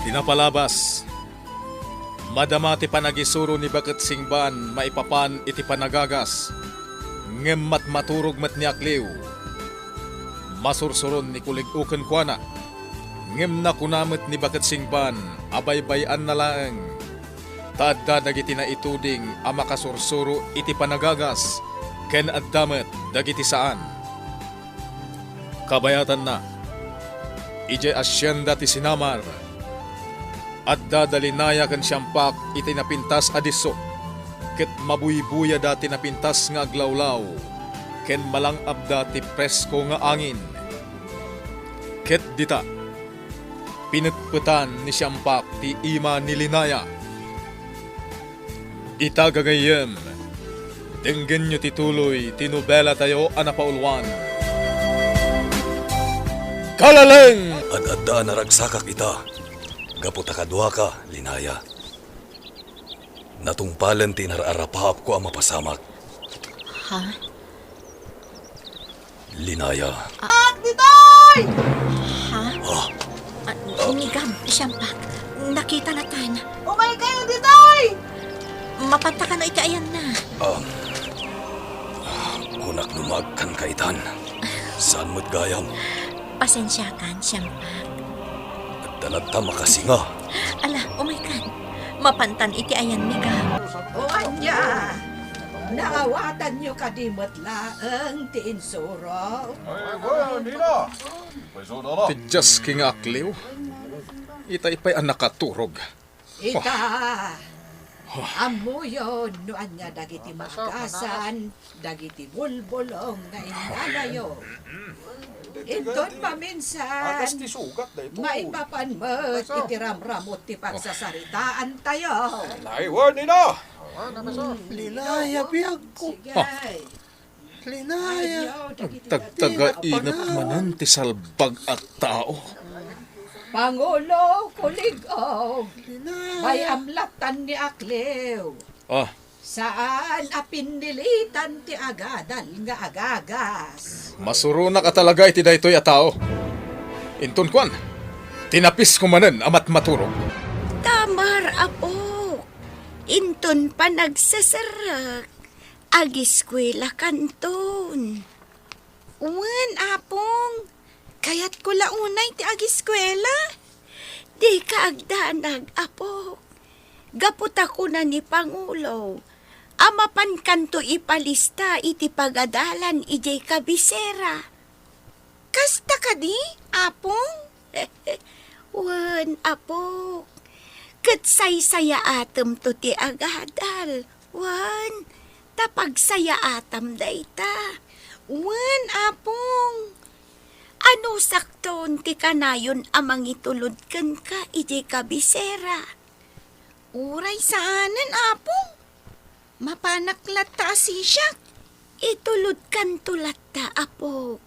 Tinapalabas. Madama ti panagisuro ni Baket Singban maipapan iti panagagas. Ngemat maturog mat ni Akliw. Masursuron ni kulig-uken kuana. Ngem na kunamit ni Baket Singban abaybayan na laeng. Tadda dagiti na ituding a makasursuro iti panagagas ken addamet dagiti saan. Kabayatan na. Ije asyenda ti sinamar. At dadalinaya ken siyampak iti napintas adiso. Ket mabuybuya dati napintas nga aglawlaw. Ken malangab dati presko nga angin. Ket dita. Pinetpetan ni siyampak ti ima ni Linaya. Itagagayem. Denggen nyo tituloy tinubela tayo anapaulwan. Kalaleng! Ad-adda na ragsakak ita. Gaputa kadwa ka, Linaya. Natungpalan ti nararapahap ko ang mapasamak. Ha? Linaya. Ditoy! Ha? Nigam, siyampak. Nakita na tan. Umay kayo, Ditoy! Mapanta ka na ikayan na. Kunak lumagkan kaitan. Saan mo't gayam? Pasensya kan, siyampak. At dalagta makasinga. Ala, umaykan. Mapantan iti ayan ni Gam. O anya, naawatan nyo kadimot laeng ti insuro. Tidjas king Akliw. Itay pa'y anak katurog. Ita, amuyon no anya dagiti magasan, dagiti bulbulong nga inanayo. Indon paminsan, maipapan mo iti ramramot ti pagsasaritaan tayo. Naiwan nila! Linaya, biyag ko. Sige. Linaya. Tagtaga-inat manan ti salbag at tao. Pangulo, kuligog, may Linaya. amlatan ni Aklew. Saan apinilitan ti agadal nga agagas? Masuro na ka talaga iti daytoy a tao. Inton kwan, tinapis ko manen amat maturog. Tamar, apo. Inton pa nagsasarak. Agiskwela kanton. Uwan, apong. Kaya't ko launay ti agiskwela. Di ka agdanag, apo. Gaputa ko na ni Pangulo. Amapan kanto ipalista iti pagadalan ijay kabisera. Kasta ka di, apong? Wan, apo. Kat say-saya atam to ti agadal. Wan, tapag saya atam dayta. Wan, apong. Ano sakton ti kanayon amang itulod kan ka ijay kabisera. Uray saanan, apong. Mapanaklat ta siya. Itulod kan tulat ta, apo.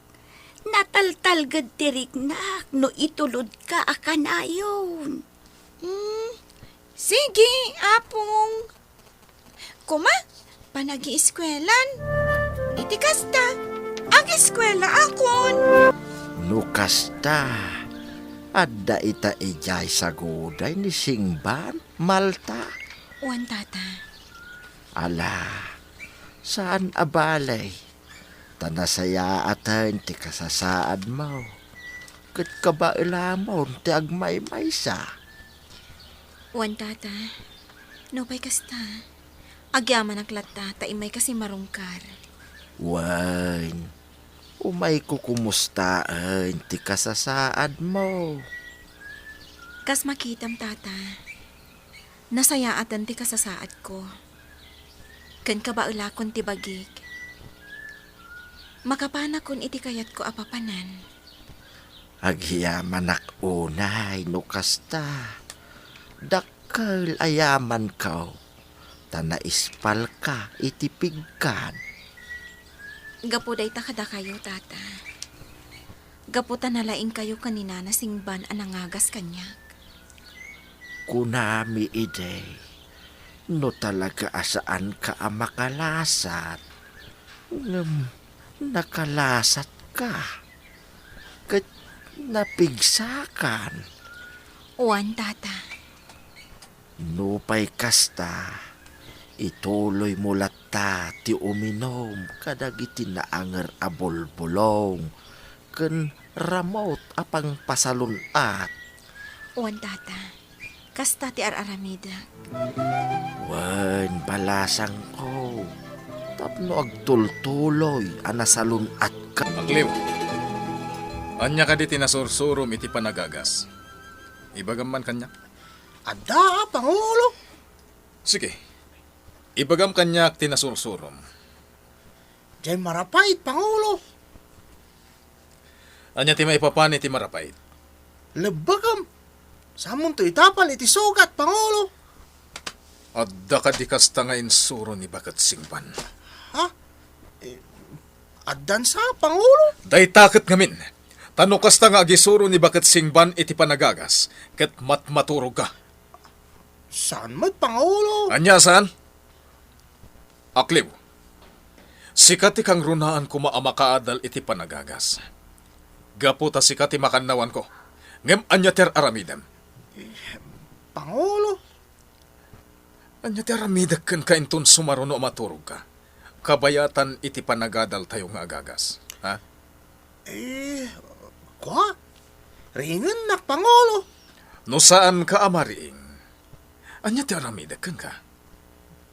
Nataltalgad tirignak no itulod ka akanayon. Sige, apong. Kuma, panag-ieskwelan. Iti kasta, ag-eskwela akon. Nukasta. Adda ita ijay saguday ni Singban, Malta. Uwan, tata. Ala, saan abalay? Tanasaya atan ti kasasaad mo. Kat kabailamon ti agmay-may sa. Uwan, tata. Nopay kasta. Agyaman ang klata, taimay kasi marungkar. Wan, umay ko kumustaan ti kasasaad mo. Kas makitam, tata. Nasayaatan ti kasasaad ko. Kan ka ba ulakon ti bagig? Makapana kon iti kayat ko apapanan. Agyaman ak unay nukasta. Dakkel ayaman kaw. Tanaispal ka itipigkan. Gapuday ta kada kayo, tata. Gaputa nalaing kayo kanina na Singban anangagas kanyak. Kunami ide. No talaga asaan ka makalasat. Nakalasat ka. Kat napigsakan. Uwan, tata. Nupay kasta, ituloy mo latta ti uminom kadagiti naanger abulbulong ken ramot apang pasalunat. Uwan, tata. Kasta ti araramida. Wen balasang ko, tapno agtultuloy anasalunat ka. Akliw, anya ka di tinasursurom iti panagagas. Ibagam man kanya. Ada, Pangulo. Sige, ibagam kanya tinasursurom. Diyan marapait, Pangulo. Anya ti maipapan iti marapait. Lebagam. Samon to itapan iti sugat, Pangulo. Adda ka di kasta nga insuro ni Bakat Singban. Ha? Addan sa, Pangulo? Day takot ngamin. Tano kasta nga agisuro ni Bakat Singban iti panagagas. Ket matmaturog ka. Saan mo't, Pangulo? Anya saan? Akliw, sikati kang runaan ko maamakaadal iti panagagas. Gaputa sikati makannawan ko. Ngem anya ter aramidem. Pangulo? Anya ter aramidak ken kainton sumaruno maturog ka. Kabayatan iti panagadal tayo nga agagas. Ha? Kwa? Ringen na, Pangulo. No saan ka amariing? Anya ter aramidak ken ka?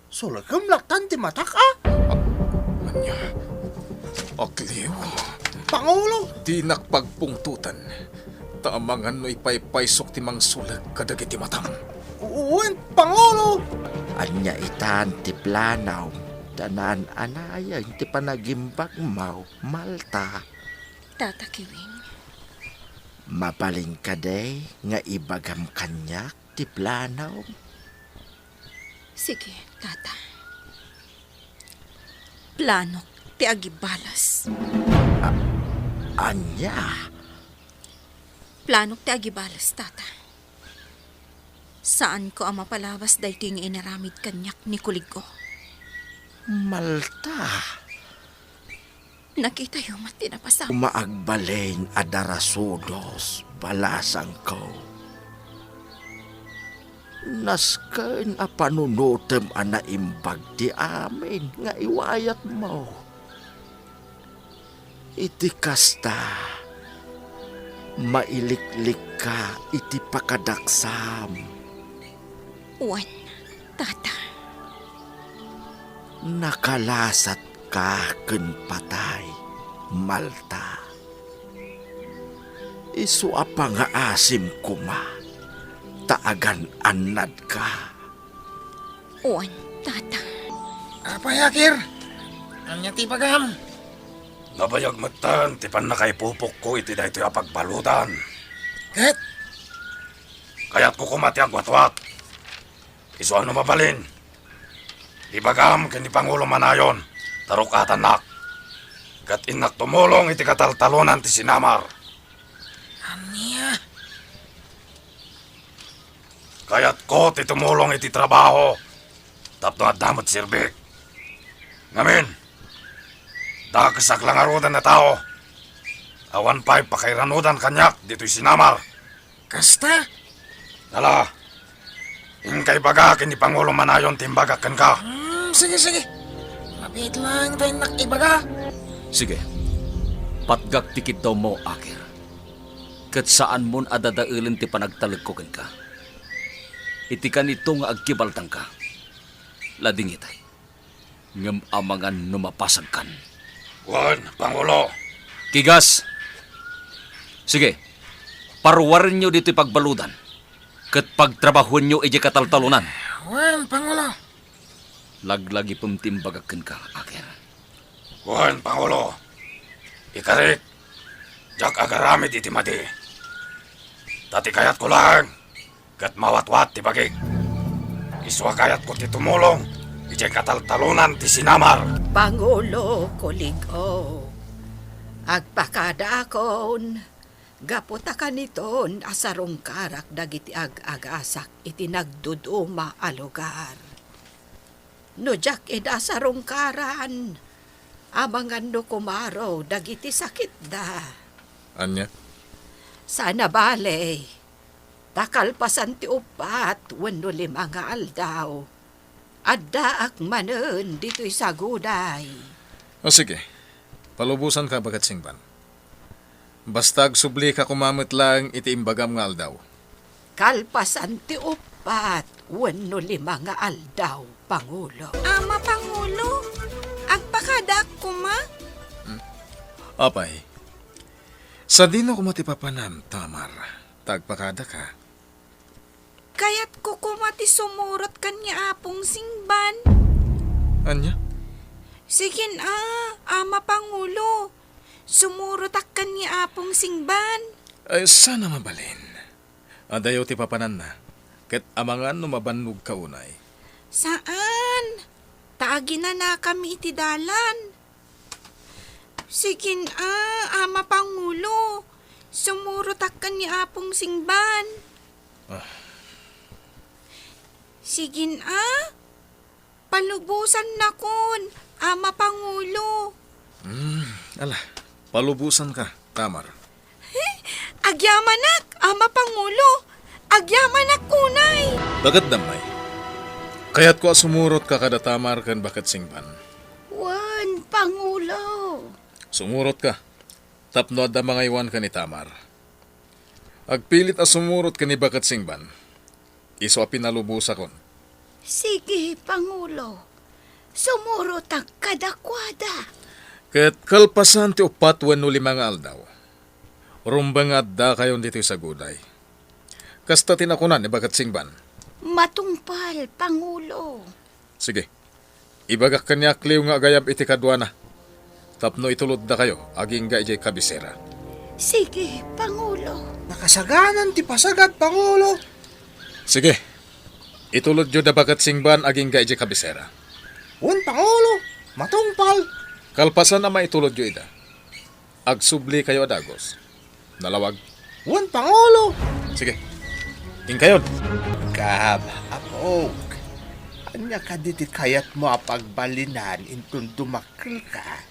Sulagam laktan ti matak, ah. Anya? Akliw, Pangulo? di nakpagpungtutan. Taamangan no ipaypaysok ti mangsulag kadagiti matam. Uwan, Pangulo. Anya itan ti planaw, tanan anayag ti panagimbag mau, Malta. Tata Kiwing. Mabaling ka day nga ibagam kanyak ti planaw. Sige, tata. Plano ti agibalas. Anya? Plano ti agibalas, tata. Saan ko ang mapalabas dahi ting inaramid kanyak ni kulig ko? Malta. Nakita yung matinapasam. Umaagbalin adarasudos, balasang ko. Nasken a panunutem ana imbag ti amin nga iwayat mo. Iti kasta, mailiklik ka iti pakadaksam. Uwan, tata. Nakalasat ka ken patay, Malta. Isu apa nga asim kuma, taagan anad ka. Uwan, tata. Apa yakir? Anya ti bagam? Nabayag matan, ti pan nakaipupok ko iti dahito apagbalutan. Ket? Kaya't ko kumati agwatwat. Isu ano mabalin? Ibagam ken ni Pangulo Manayon, tarukatan nak. Kat inak tumulong iti kataltalunan ti sinamar. Anya? Kaya't ko ti tumulong iti trabaho. Tapno at damot sirbik. Ngamin, dakasak lang arudan na tao. Awan pa'y pakairanudan kanyak dito'y sinamar. Kasta? Nala, ingkay baga kin ni Pangulo Manayon timbagakan ka. Sige. Mabit lang tayo nakibaga. Sige, patgak tikit daw mo, Akir. Kat saan mon adadailin ti panagtalagkokin ka. Iti kanito nga agkibaltang ka. Lading itay. Ngam amangan numapasag kan. Wan, Pangulo. Kigas! Sige, parwarin nyo dito pagbaludan. Kat pagtrabahuan nyo iji kataltalunan. Wan, Pangulo. Laglagi pumtimbagakin ka, Akir. Wan, Pangulo. Ikarik, jak agaramid iti madi. Tati kayat ko lang, kat mawatwat ti bagig. Iswa kayat ko ti tumulong, iti kataltalunan ti sinamar. Pangulo, kuligo. Agpakadakon. Gaputa ka niton asarong karak dagiti ag-agasak iti nagduduma a lugar. No jak ida asarong karan. Amangan no kumaro dagiti sakit da. Anya? Sana balay. Takalpasan ti upat, wenno 5 nga aldaw. Adda ak manen dito'y saguday. O sige, palubusan ka bagat singban. Basta subli ka kumamit lang iti imbagam nga aldaw. Kalpasan ti upat, wenno 5 nga aldaw, Pangulo. Ama Pangulo, agpakadak ko ma. Apay, sa dino ko matipapanam, Tamar, tagpakada ka. Kaya't ko kumati sumurot kanya apong singban. Anya? Sige Ama Pangulo. Sumurot ak kanya apong singban. Ay, sana mabalin. Adayo ti papanan na. Ket amangan no mabannog ka unay. Saan? Taagi na kami iti dalan. Sige Ama Pangulo. Sumurot ak kanya apong singban. Sige palubusan na kun, Ama Pangulo. Ala, palubusan ka, Tamar. Agyamanak, Ama Pangulo. Agyamanak kunay. Bagat damay. Kaya't ko sumurot ka kada Tamar kan bakat singban. Wan, Pangulo. Sumurot ka. Tapno adda mga iwan ka ni Tamar. Agpilit sumurot ka ni bakat singban. Iso pinalubusa kon. Sige, Pangulo. Sumurot ang kadakwada. Ket kalpasan ti upat wenno 5 nga aldaw. Rumbang adda kayon dito sa guday. Kasta tinakunan ni bakat singban. Matungpal, Pangulo. Sige. Ibagak kanya kliw nga agayab iti kadwana. Tapno itulod da kayo, aging ga ijay kabisera. Sige, Pangulo. Nakasaganan ti pasagat, Pangulo. Sige. Itulod yun da bakat singban, aging ga ijay kabisera. Wan, Pangulo. Matungpal. Kalpasan na maitulod yun ida. Agsubli kayo adagos. Nalawag. Wan, Pangulo. Sige. Ingkayon. Kab, apog. Anya ka diti kayat mo apagbalinan intun dumakil ka.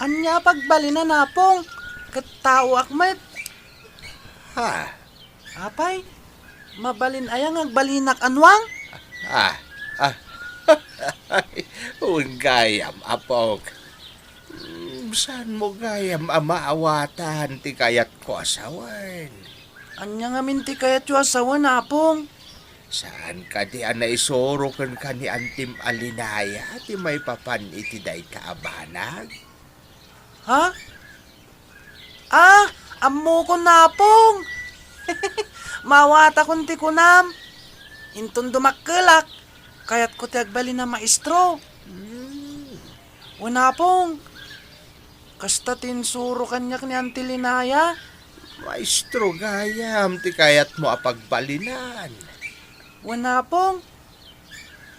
Anya pagbalinan napong. Katao akmet. Ha? Apay, mabalin ayang agbalinak anwang. Ah, gayam, apog. Saan mo gayam amaawatan ti kayat ko asawan? Anya nga minti kayat yu asawan napong. Saan ka di anaisoro kan ka ni Antim Alinaya ti may papan iti day kaabanag? Ha? Ammo ko napong. Mawata kun ti kunam. Intun dumakkelak. Kayat ko ti agbali na maestro. Wanapong. Kasta tinsuro kanyak ni Antilinaya. Maestro gayam ti kayat mo apagbalinan. Wanapong.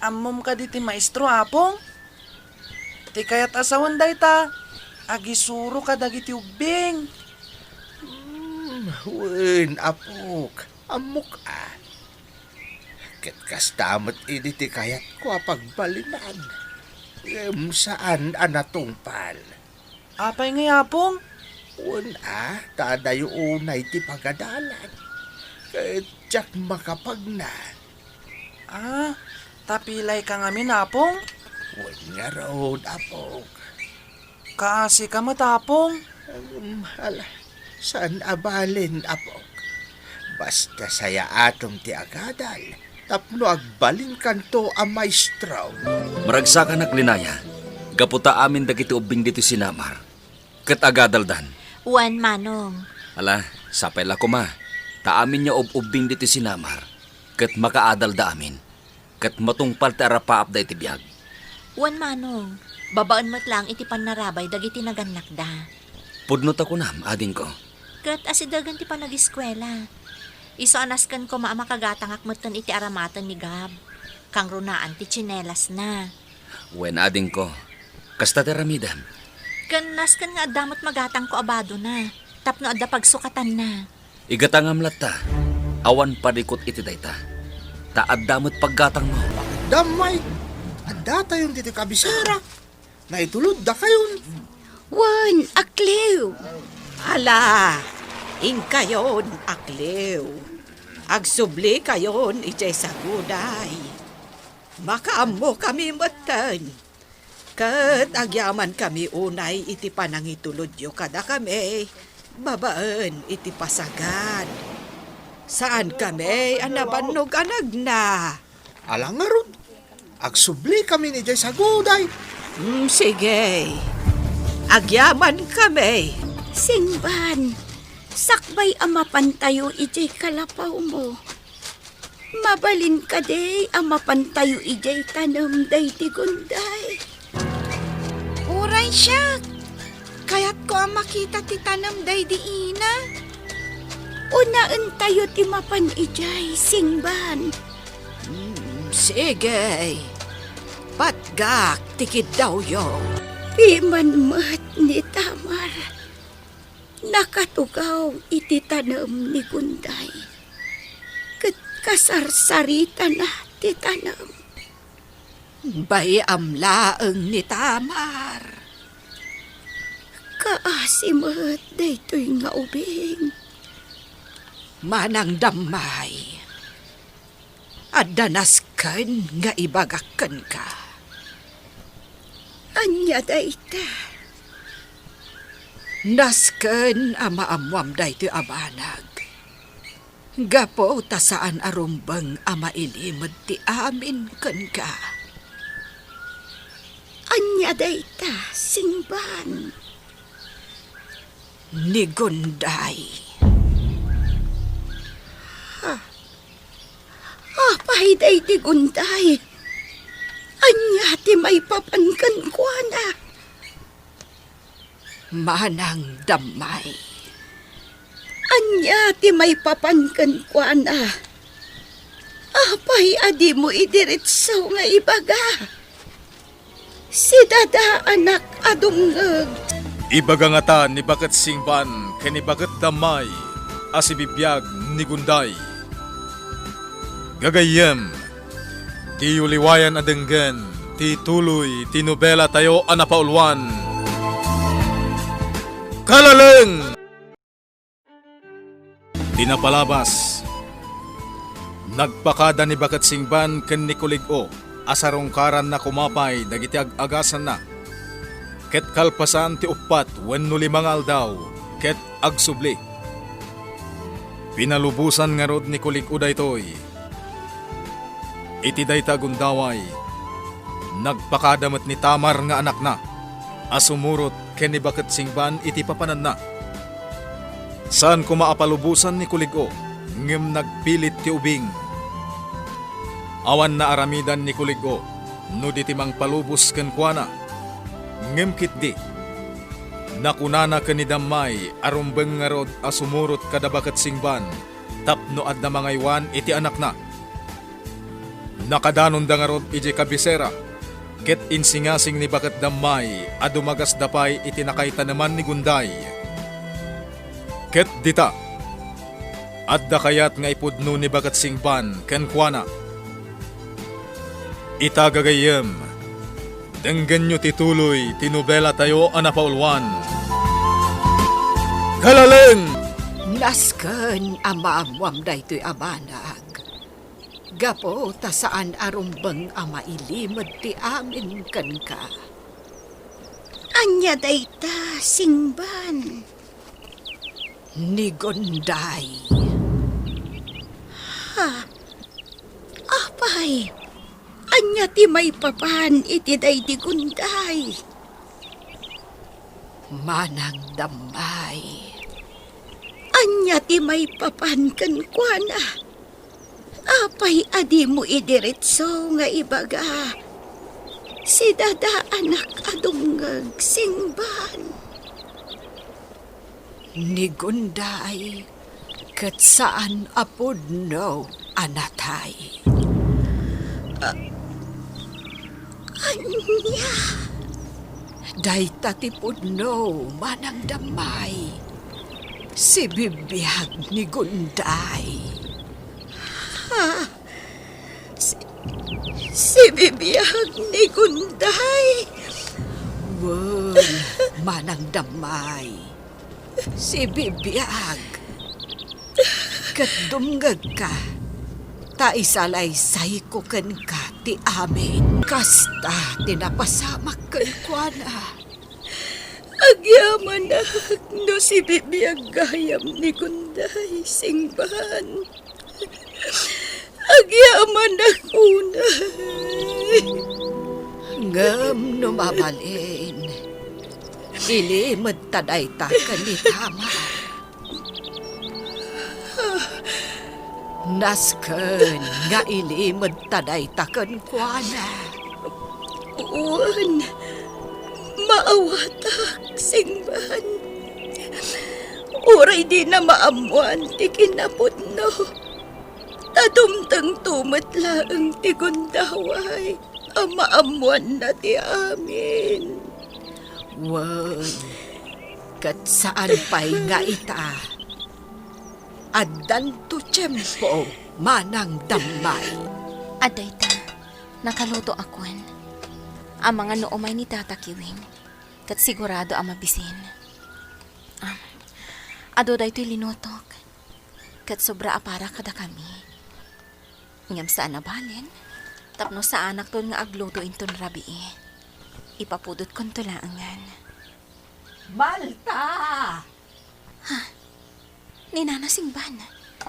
Ammom ka di ti maestro apong. Ti kayat asawan day ta. Agisuro ka dagiti ubing. Wen, apok, amok Ket kastamot ti kayat ko apagbalinan. Saan anatungpal? Apay nga apong. Wen tadayo unay ti pagadalan. Ket jak makapagna. Tapilay ka ngamin apong. Wen nga road, apok. Kaasi ka matapong. Hala, saan abalin, apok? Basta saya atong ti agadal, tapno agbalin kanto a maestro. Maragsakan naglinaya. Gaputa amin dagiti ubing dito sinamar. Ket agadaldan. Wan manong. Ala, sapay la ko ma. Taamin niya ubing dito sinamar. Ket makaadal da amin. Ket matungpal ti arapaap da iti biyag. Wan manong. Babaan mo't lang iti panarabay dagiti naganak da. Pudnot ako nam, ading ko. Kat asidagan ti panag-eskwela. Iso anaskan ko maamakagatangan akmutan iti aramatan ni Gab. Kang runaan ti tsinelas na. Wen ading ko. Kasta ti ramidam. Kan naskan nga adamot magatang ko abado na. Tapno adda pagsukatan na. Igatangam latta. Awan parikot iti dayta. Taadamot paggatang mo. Damay. Adda tayong diti kabisera. Naitulod da kayon. Wan, akliw. Ala, Ingkayon, aklew. Agsubli kayon, ijay sa guday. Makaamo kami matan. Kat agyaman kami unay iti panangitulodyo kada kami. Babaan iti pasagad. Saan kami anabanog anag na? Alang nga ron. Agsubli kami ni Jay sa guday. Sige. Agyaman kami. Singban, sakbay ama pantayo ijay kalapaw mo. Mabalin ka day ama pantayo ijay tanam day tigunday. Uray siya. Kaya't ko ang makita ti tanam day di ina. Unaan tayo ti mapan ijay, Singban. Sige. Patgak, tikid daw yo. Piman mat ni Tamar. Nakatugaw iti tanam ni Gunday. Kat kasarsarita na ti tanam. Bayamlaeng ni Tamar. Kaasimat daytoy nga ubing. Manang damay. Adanaskan nga ibagakan ka. Anya dayta. Nasken amaamwam daytoy abanag. Gapo ta saan arumbang ama ilimod ti amin ken ka. Anya dayta, Singban. Ni Gunday. Apay day ti Gunday. Anya ti may papankan kwa na. Manang damay. Anya ti may papankan kwa na. Apay adi mo idiritso nga ibaga. Si dada anak adungag. Ibaga nga ta ni Bakat Singban ken ni Bakat Damay asibibiyag ni Gunday. Gagayem, ti uliwayan adenggan, ti tuloy, ti nobela tayo anapaulwan. Kalaleng! Dinapalabas. Nagpakada ni Bakat Singban ken ni Kulig-o asarongkaran na kumapay dagiti agasan na. Ket kalpasan ti upat wenno 5 aldaw ket agsubli. Pinalubusan nga rod ni Kulig-o daytoy. Iti dayta gundaway, nagpakadamat ni Tamar nga anak na, asumurot ken ni Bakat Singban iti papanan na. Saan kumaapalubusan ni Kulig-o, ngem nagpilit ti ubing. Awan na aramidan ni Kulig-o, no di timang palubos ken kuana, ngem kitdi. Nakunana ken ni Damay, arumbeng nga rod asumurot kada Bakat Singban, tapno adda mangaywan iti anak na. Nakadanon da nga rod iti kabisera, ket insingasing ni Bakat Damay, adumagas dapay iti nakaitanaman ni Gunday. Ket dita, adda kayat nga ipudno ni Bakat Singban ken kuana. Itagagayem, denggan nyo tituloy, tinubela tayo anapaulwan. Kalaleng! Nasken amaamwam daytoy abanag. Gapo ta saan arumbang ama ilimod ti amin ken ka. Anya dayta, Singban. Ni Gunday. Apay, anya ti may papan iti day di Gunday. Manang damay. Anya ti may papan ken kuana. Apay adi mo idiretso nga ibaga. Si dada anak adungag, Singban. Ni Gunday. Ket saan apudno anatay. Anya? Dayta ti pudno manang damay. Si bibiyag ni Gunday. Si bibiyag ni Gunday. Well, manang damay. Si bibiyag. Kat dumgag ka, ta isalaysay ko ken ka ti amin. Kasta tinapasamak ken kuana. Agyaman na no si bibiyag gayam ni Gunday singban. Agyaman na unay. Ngam no mabalin. Ilimod taday ta ken ni Tamar. Nasken nga ilimod taday ta ken kuana. Uwan, maawatak singban. Uray di na maamuan ti kinapudno. Tatumtang tumat laang ti Gundaway. Ang maamuan na ti amin. Wan, kat saan pa'y nga ita? Addan to tiyempo, manang damay. Aday ta, nakaluto akon. Ang mga noomay ni Tata Kiwing, kat sigurado ang mabisin. Ado da ito'y linutok, kat sobra apara kada kami. Ngam saan nabalin, tapno sa anak ton nga agluto inton rabi. Ipapudot kon tulaangan. Malta! Ni Nana Singban,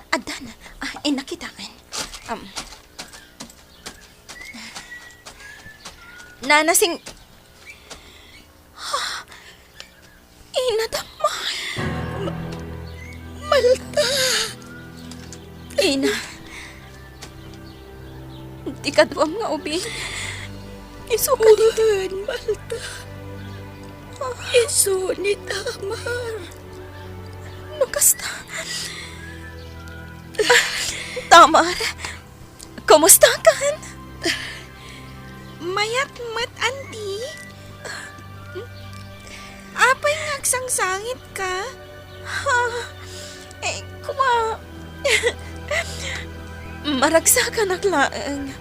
adan, nakitaan. Nana Sing... Inadamay. Malta! Ina. Di kadwam nga ubing. Isuka di. Uwan, Malta. Iso ni Tamar. Nukasta. Tamar, kumusta kan? Mayat-mat, Auntie. Apay ngagsangsangit ka? Kuma. Maragsakan laeng.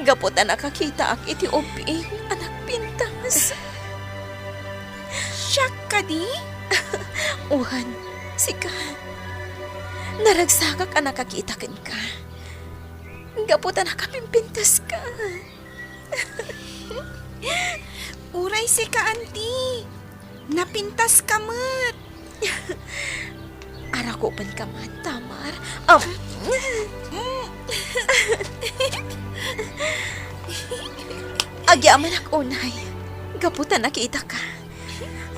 Gaputan nakakita ak iti ubing anak pintas. Siyak ka di? Uhan, sika. Naragsakak ang nakakitakin ka. Gaputan nakapimpintas ka. Uray si ka, Auntie. Napintas ka mat. Arakopan ka man, Tamar. Agyaman ak unay. Gaputan nakita ka.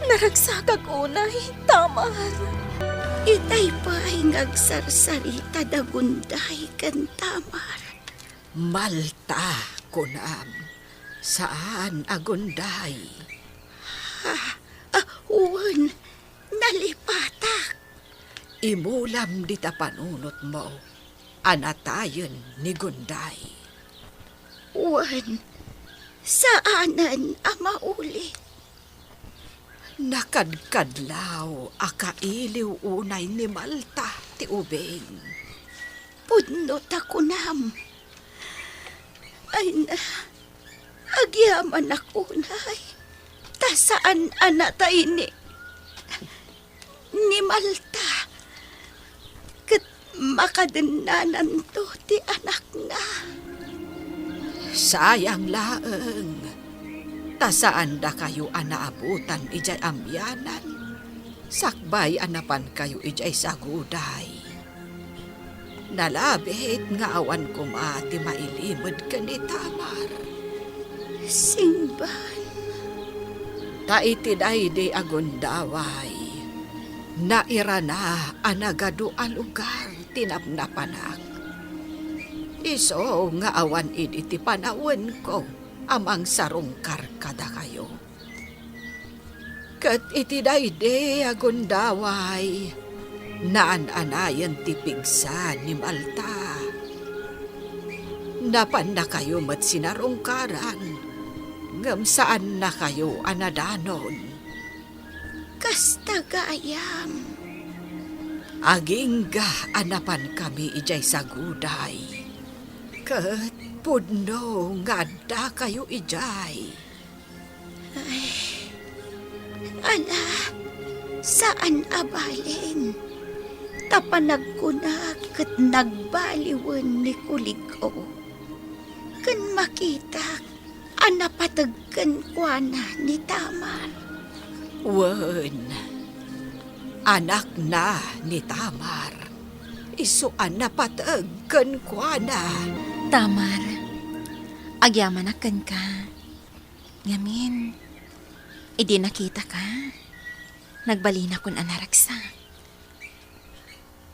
Naragsakag unay, Tamar. Itay pa ay ngagsarsarita da Gunday kan Tamar. Malta, kunam. Saan agunday? Uwan, nalipatak. Imulam di ta panunot mo. Anatayon ni Gunday. Uwan, saanan ang mauli? Nakadkadlaw, akailiw unay ni Malta, ti ubing. Pudnot ako nam. Ay na, agyaman ako nay. Tasaan anatay ni Malta. Kat makadinanan to ti anak na. Sayang laeng. Tasaan da kayo anaabutan ijay amyanan. Sakbay anapan kayo ijay saguday. Nalabit nga awan kumati mailimod ka ni Tamar. Singban. Taitiday di agundaway. Naira na anagado a lugar tinapnapanak. Iso nga awan iti panawan ko. Amang sarungkar kada kayo. Kat iti dayde agundaway, naan-anayan ti pigsa ni Malta. Napan na kayo mat sinarungkaran, ngam saan na kayo anadanon. Kasta gayam. Agingga anapan kami ijay saguday. Kat pudno nga da kayo ijay. Ala, saan abalin? tapanagkunag ket nagbaliwen ni kuligo. Ken makita anapatagken kuana ni Tamar. Wen, anak na ni Tamar. Isuan na patagkan kwa na. Tamar, agyaman akan ka. Ngamin, idi nakita ka. Nagbalina kun anaragsa.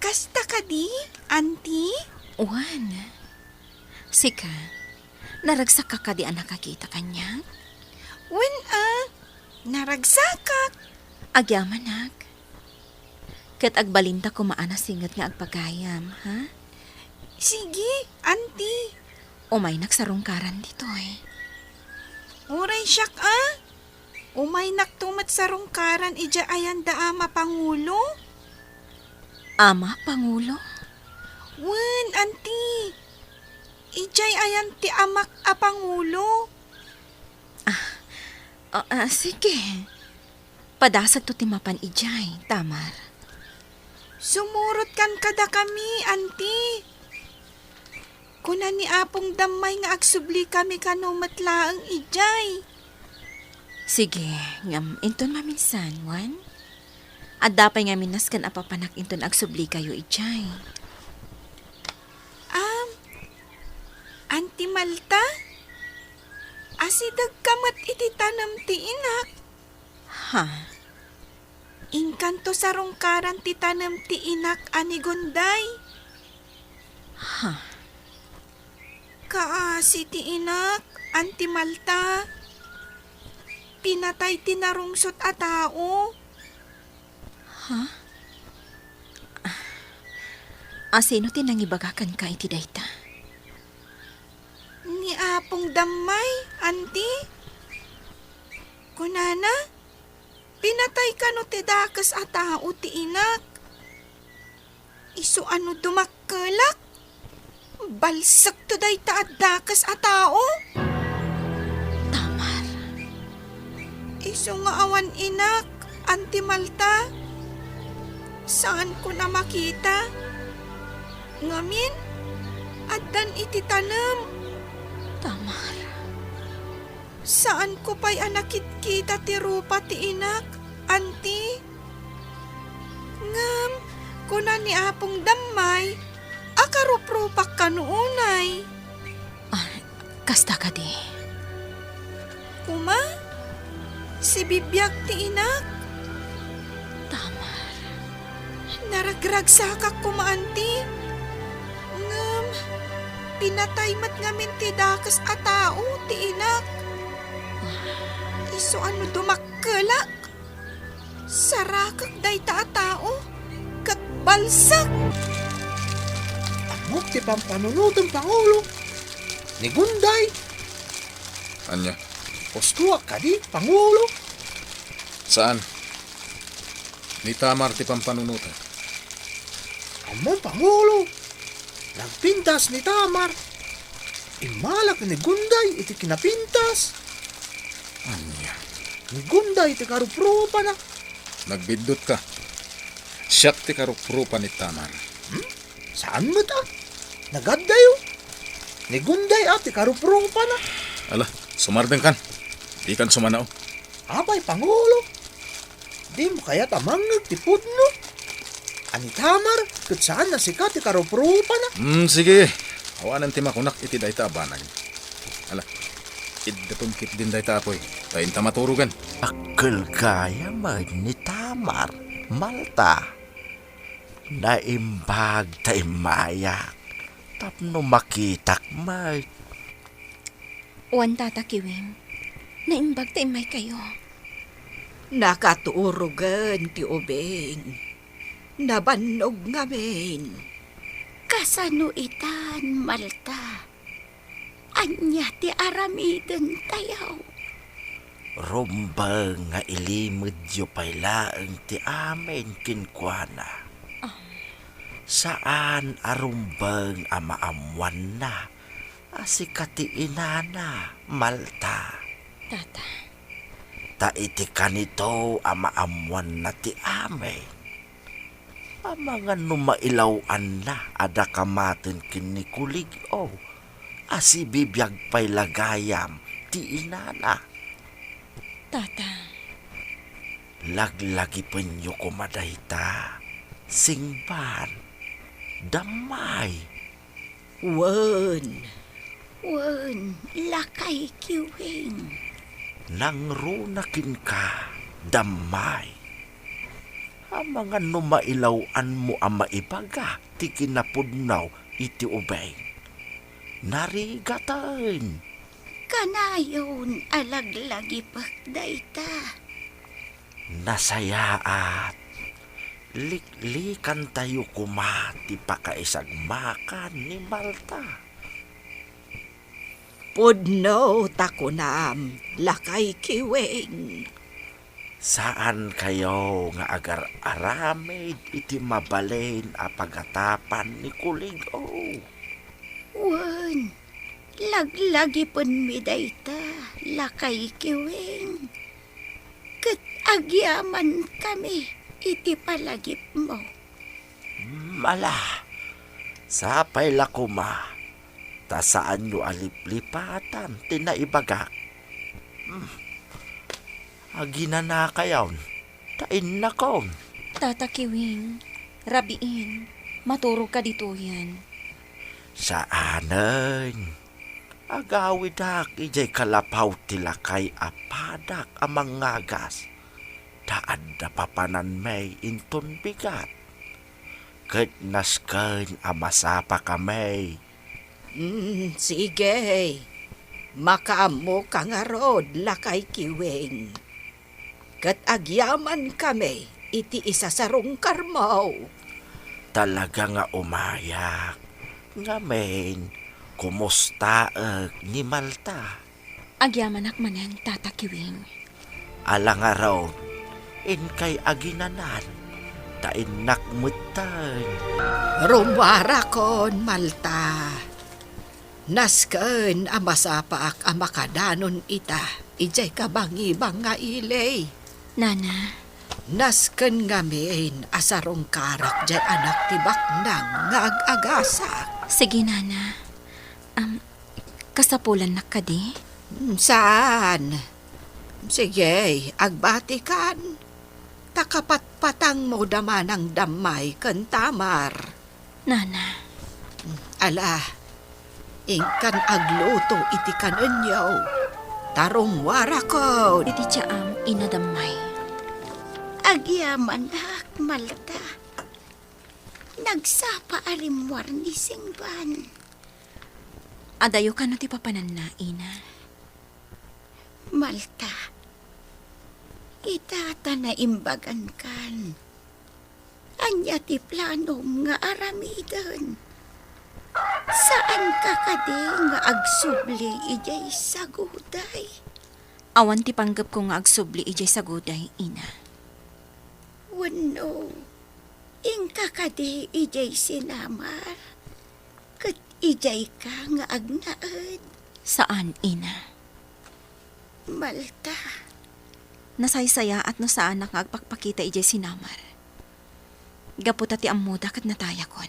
Kasta ka di, auntie? Uwan. Sika, naragsak ka di ang nakakita kanya? Wen naragsakak. Agyamanak. Kat agbalinta ko maana singat nga agpagayam, ha? Sige, auntie. Umay nagsarungkaran dito eh. Uray siyak Umay naktumat sa rungkaran ija ayan da ama Pangulo. Ama, Pangulo? Wen, auntie. Ijay ayan ti amak a Pangulo. Sige. Padasag to timapan ijay, Tamar. Sumurot kan kada kami, auntie. Kuna ni apong damay nga agsubli kami kanumatlaang ijay. Sige, ngam, inton maminsan, Wan. At dapay nga minas kan apapanak inton agsubli kayo ijay. Auntie Malta? Asidag kamat iti tanam ti inak. Ha? Inkanto sa rungkaran ti tanam ti inak ani Gunday. Ha? Kaasi ti inak, Auntie Malta. Pinatay ti narungsot a tao. Ha? Sino tinangibagakan ka iti dayta? Ni apong damay, auntie. Kunana, pinatay ka no ti dakas a tao ti inak. Isu ano dumakkelak? Balsak to dayta at dakas a tao. Tamar. Isu nga awan inak, Auntie Malta. Saan ko na makita? Ngamin, addan iti tanam. Tamar. Saan ko pa'y anakit kita ti rupa ti inak, auntie? Ngam, kuna ni apong damay, akarup-rupak ka noonay. Kasta ka di. Kuma, si bibiyag ti inak. Tamar. Naragragsakak kuma, auntie. Ngam, pinatay mat ngamin ti dakas a tao ti inak. Isu ano dumakkelak. Sarakak dayta a tao. Kat balsak. Amok ti pampanunutong Pangulo. Ni Gunday. Anya? Ostuwa ka di, Pangulo. Saan? Ni Tamar ti pampanunutan. Amo, Pangulo. Nagpintas ni Tamar. Imalak ni Gunday iti kinapintas. Anya? Ni Gunday iti karuprupa na. Nagbidot ka. Siyak ti karuprupa ni Tamar. Saan mo ta? Nagaddayo. Ni Gunday ati karuprupa na. Ala, sumardeng kan. Di kan sumanao. Abay, Pangulo. Di mo kaya tamangag ti pudno. Ani Tamar, kat saan na sikat ti karuprupa na. Sige. Awanan ti makunak iti dayta abanag. Ala, idapungkit din dayta apoy. Tayin ta maturugan. Akkel kaya man ni Tamar, Malta. Naimbag ta imayak. Tapno makitak may. Wan tatakiwin. Naimbag ta imay kayo. Nakaturugan ti ubing. Nabannog ngamin. Kasano itan, Malta? Anya ti aramiden tayaw. Rumbang nga ilimod yu pailaang ti amin kinkwana. Saan arumbang amaamuan na asikati inana, Malta. Tata. Ta iti kanito amaamuan na ti amin. Mga numailawan na ada kamaten kini kulig o. Asi bibiyag pa'y lagayam ti inana. Tata, Laglagi penyo kumadayta. Singban. Damay. Wen, lakay kiwing. Nangrunakin ka. Damay. Ang mga numailawan mo ang maibaga. Ti kinapudnaw iti ubay. Narigatan. Kanayon alaglagi pakdayta. Nasayaat. Liklikan tayo kumati pakaisagmakan ni Malta. pudno takunam, lakay kiwing. Saan kayo nga agar aramid iti mabalain a pagatapan ni Kuligo? Wan, laglagi pun mi dayta, lakay kiwing. Ket agyaman kami, iti palagip mo. Mala, sapay lakuma, ta saan nyo aliplipatan, tinaibagak. Agina na kayaw, tain na kon. Tata Kiwing, rabiin, maturog ka dito yan. Saanen, agawid ak ijay kalapaw tilakay apadak amang ngagas. Daan da papanan may inton bigat. Ket nasken amasapa kamay. Sige, makaamo ka nga rod, lakay kiwing. Kat agyaman kami, iti isa sa rungkar mo. Talaga nga umayak. Nga men, kumusta ni Malta? Agyaman akmanan, Tata Kiwing. Alang araw, in kay aginanan, tain nakmutan. Rumwara kon, Malta. Nasken amasapaak amakadanon ita, ijay kabangibang nga ilay. Nana, Nasken ngamin asarong karak jay anak tibak nang nga ag-agasak. sige Nana. Kasapulan na ka di? Saan? Sige, agbati kan. Takapatpatang mo daman ang damay kan tamar. Nana, Ala, ingkan agluto iti kanenyaw. Tarong wara ko. iti tiyaam inadamay. Agyaman ak, Malta. Nagsapa alimwar ni Singban. Adayo ka no ti papanan na, Ina. Malta, itata na imbagan kan. Anya ti planom nga aramidan. Saan ka kade nga agsubli ijay saguday? Awan ti panggap ko nga agsubli ijay sa guday, Ina. Wano, ingka kade ijay sinamar. Kat ijay ka nga agnaad. Saan, Ina? Malta, Nasaysaya at no saan nga agpakpakita ijay sinamar. Gaputa ti amuda kat nataya kon.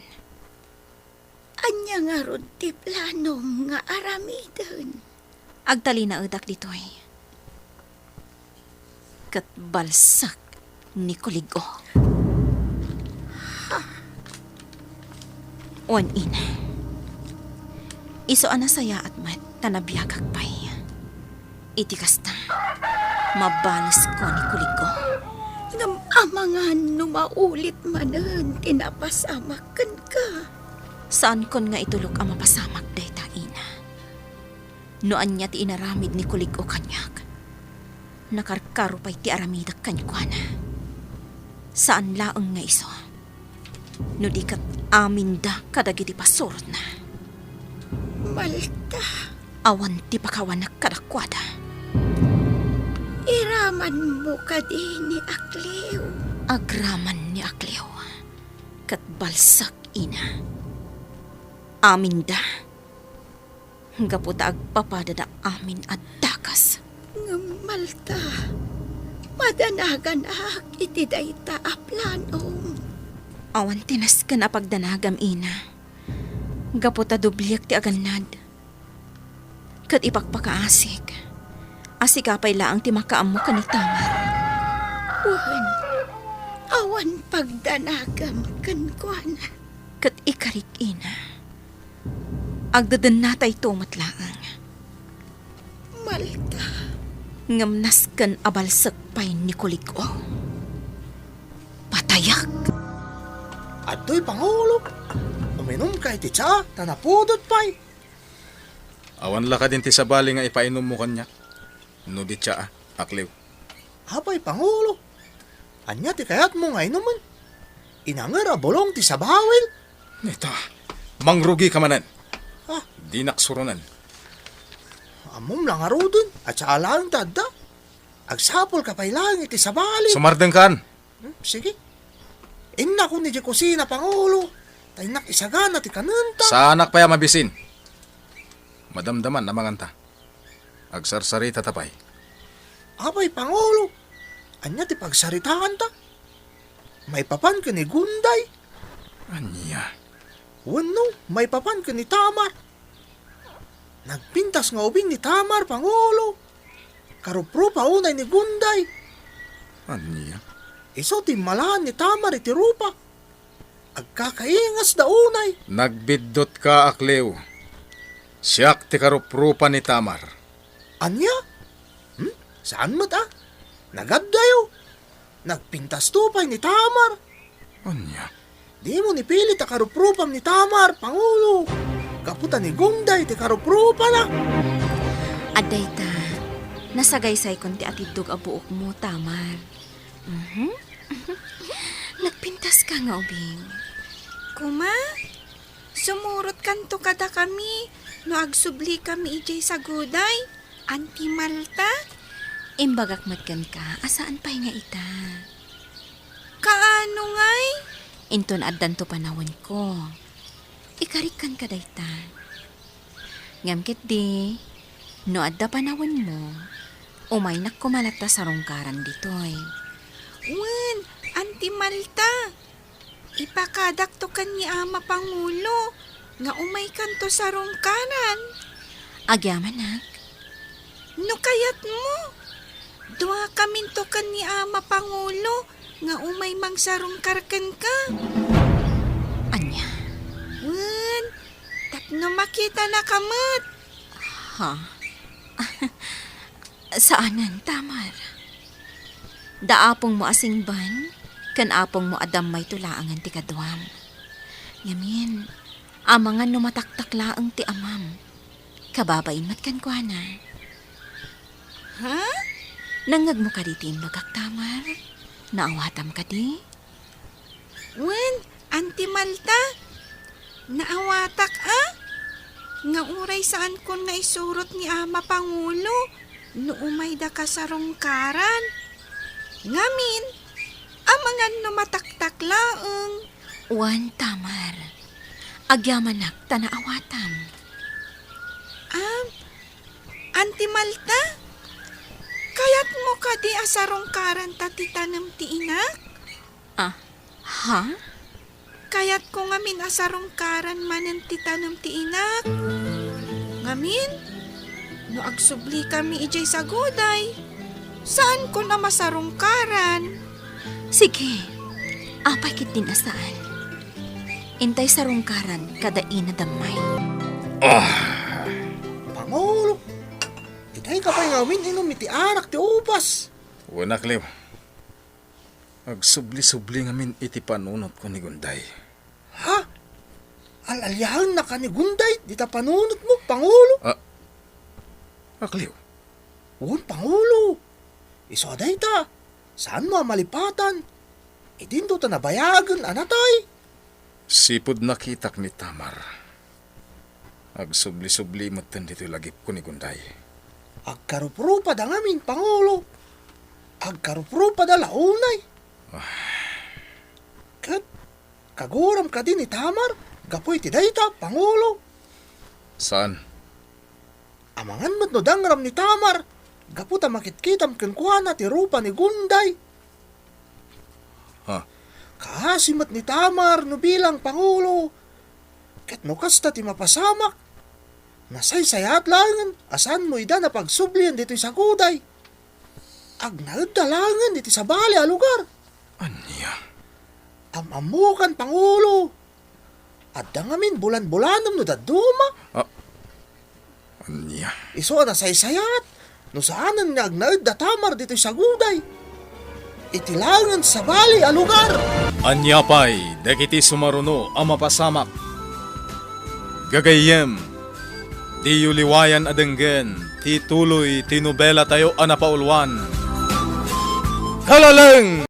anya nga rod ti planom nga aramidan. Agtali na edak ditoy. Kat balsak ni Kuligo. Wan Ina. Iso anasaya at mat tanabiyagag pay. Iti kasta. Mabalas ko ni Kuligo. Ngam amangan numaulit manan tinapasamakan ka. Saan kon nga itulok ang mapasamak dayta, Ina? Noan niya ti inaramid ni Kuligo kanyak. Nakarkaro pa'y ti aramidak kanyukwana. Saan laang nga iso? No di kat amin da kadagiti pasurot na. Malta, Awan ti pakawanak kadakwada. iraman mo ka ni Aklew. Agraman ni Aklew. Kat balsak, Ina. Amin da. Gaputa agpapadada amin at dakas. Ngam Malta, madanagan ak iti dayta a planom. Awan tinas ka na pagdanagam ina. Gaputa dubliak ti aganad. Kat ipagpakaasik. Asikapay laang ti makaam mo kanit Tamar. Wan, awan pagdanagam kan kuana. Kat ikarik ina. Agdadan natay tumatlaang. Malta, Ngamnas kan abalsak pay ni Kuligo. Patayak. Ado'y Pangulo. Uminom ka iti tsa, tanapudot pa'y. Awan la ka din ti sabali nga ipainom mo kanya. No di tsa, akliw. Apay Pangulo. Anya ti kayat mo nga inuman. Inangar a bolong ti sabawil. Ito, mangrugi ka manan. Ah. Di naksurunan. Amom lang arudon at sa alang tadda. Agsapol ka pa'y lang iti sabali. Sumardeng kan. Sige. Inna ko ni di kusina Pangulo. Taynak isagana ti kananta. Sa anak pa ya mabisin. Madamdaman na manganta. Agsarsari tatapay. Apay Pangulo. Anya ti pagsaritaan ta. May papan ka ni Gunday. Anya. Wano, may papan ka ni Tamar. Nagpintas nga ubing ni Tamar, Pangulo. Karupro pa unay ni Gunday. Anya. Iso ti malahan ni Tamar iti rupa. Agkakaingas da unay. Nagbidot ka, akliw. Siyak ti karuprupa ni Tamar. Anya? Saan mat ah? Nagaddayo. Nagpintas tupay ni Tamar. Anya. Di mo nipilit a karuprupam ni Tamar, Pangulo. Kaputa ni Gunday ti karuprupa na. Aday ta. Nasagaysay kon ti atidog a buok mo, Tamar. Nagpintas ka nga, ubing. Kuma, sumurot kanto kada kami, no agsubli kami ijay sa guday, Auntie Malta. Imbagak matkan ka, asaan pa'y nga ita? Kaano ngay? Inton addan to panawon ko. Ikarikan ka dayta. Ngamkit di, no adda panawon mo, umay kumalata sa rungkaran ditoy. Wen, Auntie Malta. Ipakadak to kan ni Ama Pangulo, nga umay kanto sa rungkaran. Agyamanak, No kayat mo. Dua kamin to kan ni Ama Pangulo, nga umay mangsarong karkan ka. anya, Wen, tapno makita na kamot. ha? Saanan, Tamar? Daapong mo asing ban, kan apong mo adam may tulaangan ti kadwam. Ngamin, amangan no mataktaklaang ti amam. Kababain mat kan kwa na. Ha? Nangag mo ka ditin magak, Tamar? Naawatam ka di? Wen, Auntie Malta. Naawatak ah? Nga uray saan ko na isurot ni Ama Pangulo, no umay da ka sa rungkaran. Ngamin, amangan no mataktak laeng. Wan, Tamar. Agyamanak tanaawatam. Auntie Malta, kayat mo ka di asarong karan tati tanam ti inak? Ha? Kayat ko ngamin asarong karan manen ti tanam ti inak. Ngamin, no agsubli kami ijay sa guday. Saan ko na masarong karan? Sige, apay kit din asaan. Intay sa rungkaran kada ina damay. Pangulo. Itay ka pa'y ngawin inom iti anak ti ubas. Wala, akliw. Agsubli-subli ngamin iti panunot ko ni Gunday. Ha? Alalyahan na ka ni Gunday, di ta panunot mo, Pangulo. Akliw. Un, Pangulo. Isoday ta. Saan mo malipatan? Idinto ta nabayagan, anatay. Sipod nakitak ni Tamar. Agsubli-subli matan dito lagip ko ni Gunday. Agkaruprupa da ngamin, Pangulo. Agkaruprupa da launay. Kat, kaguram ka din ni Tamar. Gapoy ti dayta, Pangulo. Saan? Amangan mo't no dangram ni Tamar. Gaputa makitkitam kenkwana ti rupa ni Gunday. Kaasimat ni Tamar no bilang Pangulo. Ket no kasta ti mapasamak. Nasaysayat langan, asan mo ida na pagsublian dito sa kuday. Agnaud dalangan dito sa bali a lugar. Anya? Amamukan Pangulo. Adda ngamin bulan-bulanom no daduma. Anya? Iso na saysayat. No saanan nga agnaud da Tamar dito sa kuday. Itilangan sa bali a lugar. Anya pa'y dagiti sumaruno ang mapasamak. Gagayem, di yuliwayan adenggen, ti tuloy tinubela tayo anapaulwan. Kalaleng!